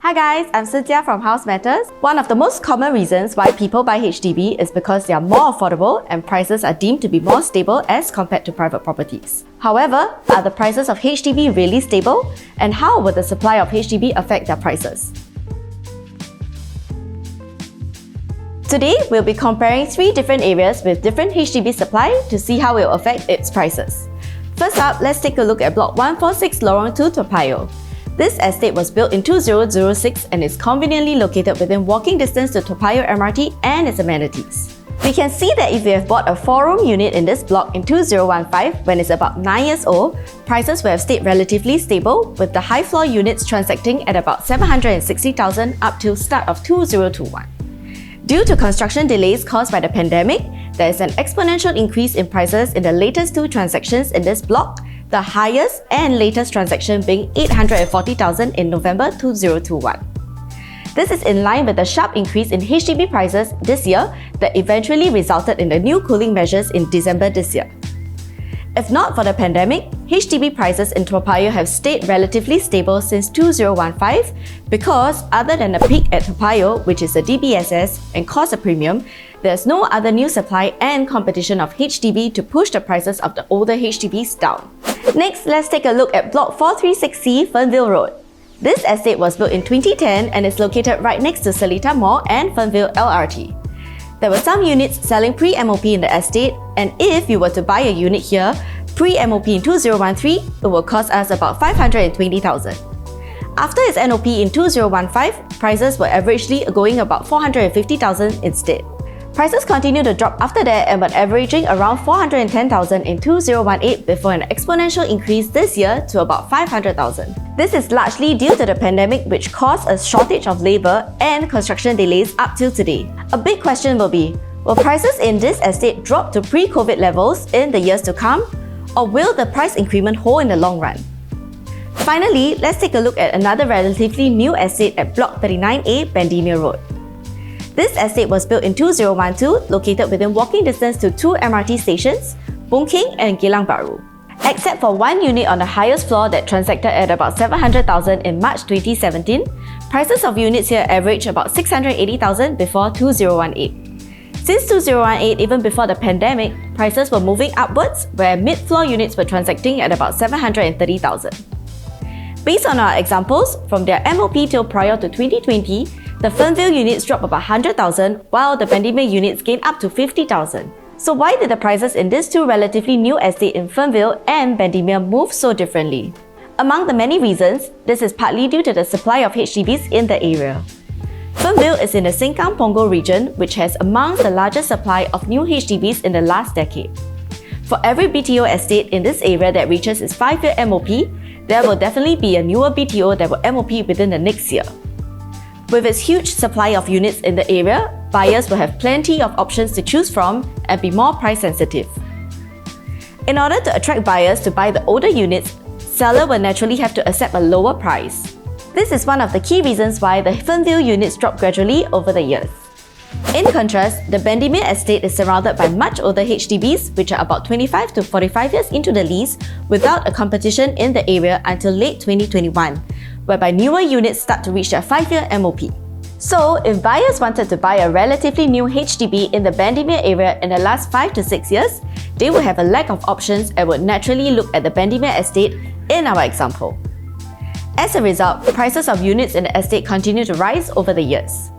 Hi guys, I'm Cynthia from HausMatters. One of the most common reasons why people buy HDB is because they are more affordable and prices are deemed to be more stable as compared to private properties. However, are the prices of HDB really stable? And how will the supply of HDB affect their prices? Today, we'll be comparing 3 different areas with different HDB supply to see how it will affect its prices. First up, let's take a look at Block 146 Lorong 2 Toa Payoh. This estate was built in 2006 and is conveniently located within walking distance to Toa Payoh MRT and its amenities. We can see that if you have bought a 4-room unit in this block in 2015 when it's about 9 years old, prices will have stayed relatively stable, with the high floor units transacting at about 760,000 up till start of 2021. Due to construction delays caused by the pandemic, there is an exponential increase in prices in the latest 2 transactions in this block, the highest and latest transaction being 840,000 in November 2021. This is in line with the sharp increase in HDB prices this year that eventually resulted in the new cooling measures in December this year. If not for the pandemic, HDB prices in Toa Payoh have stayed relatively stable since 2015 because other than a peak at Toa Payoh, which is a DBSS and cost a premium, there's no other new supply and competition of HDB to push the prices of the older HDBs down. Next, let's take a look at Block 436C Fernvale Road. This estate was built in 2010 and is located right next to Seletar Mall and Fernvale LRT. There were some units selling pre-MOP in the estate, and if you were to buy a unit here, pre-MOP in 2013, it will cost us about 520,000. After its NOP in 2015, prices were averagely going about 450,000 instead. Prices continued to drop after that and were averaging around 410,000 in 2018 before an exponential increase this year to about 500,000. This is largely due to the pandemic, which caused a shortage of labour and construction delays up till today. A big question will prices in this estate drop to pre-COVID levels in the years to come, or will the price increment hold in the long run? Finally, let's take a look at another relatively new estate at Block 39A Bendemeer Road. This estate was built in 2012, located within walking distance to 2 MRT stations, Boon Keng and Geylang Bahru. Except for 1 unit on the highest floor that transacted at about 700,000 in March 2017, prices of units here averaged about 680,000 before 2018. Since 2018, even before the pandemic, prices were moving upwards, where mid-floor units were transacting at about 730,000. Based on our examples, from their MOP till prior to 2020, the Fernvale units dropped about 100,000, while the Bendemeer units gained up to 50,000. So why did the prices in these 2 relatively new estates in Fernvale and Bendemeer move so differently? Among the many reasons, this is partly due to the supply of HDBs in the area. Fernvale is in the Sengkang Punggol region, which has amongst the largest supply of new HDBs in the last decade. For every BTO estate in this area that reaches its 5-year MOP, there will definitely be a newer BTO that will MOP within the next year. With its huge supply of units in the area, buyers will have plenty of options to choose from and be more price sensitive. In order to attract buyers to buy the older units, seller will naturally have to accept a lower price. This is one of the key reasons why the Fernvale units drop gradually over the years. In contrast, the Bendemeer estate is surrounded by much older HDBs, which are about 25 to 45 years into the lease, without a competition in the area until late 2021, whereby newer units start to reach their 5-year MOP. So, if buyers wanted to buy a relatively new HDB in the Bendemeer area in the last 5 to 6 years, they would have a lack of options and would naturally look at the Bendemeer estate in our example. As a result, prices of units in the estate continue to rise over the years.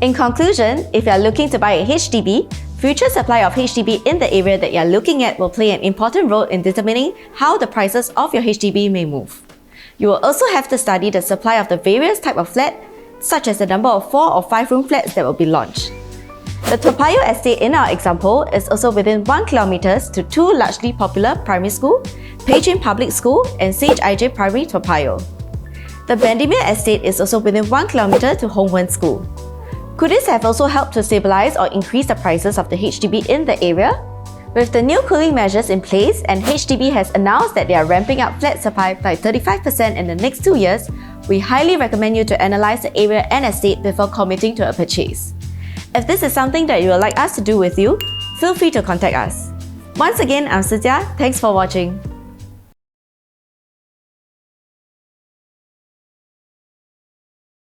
In conclusion, if you are looking to buy a HDB, future supply of HDB in the area that you are looking at will play an important role in determining how the prices of your HDB may move. You will also have to study the supply of the various types of flat, such as the number of 4 or 5-room flats that will be launched. The Toa Payoh estate in our example is also within 1 km to 2 largely popular primary school, Peichin Public School and Sage IJ Primary Toa Payoh. The Bendemeer estate is also within 1 km to Hong Wen School. Could this have also helped to stabilize or increase the prices of the HDB in the area? With the new cooling measures in place and HDB has announced that they are ramping up flat supply by 35% in the next 2 years, we highly recommend you to analyze the area and estate before committing to a purchase. If this is something that you would like us to do with you, feel free to contact us. Once again, I'm Cynthia. Thanks for watching.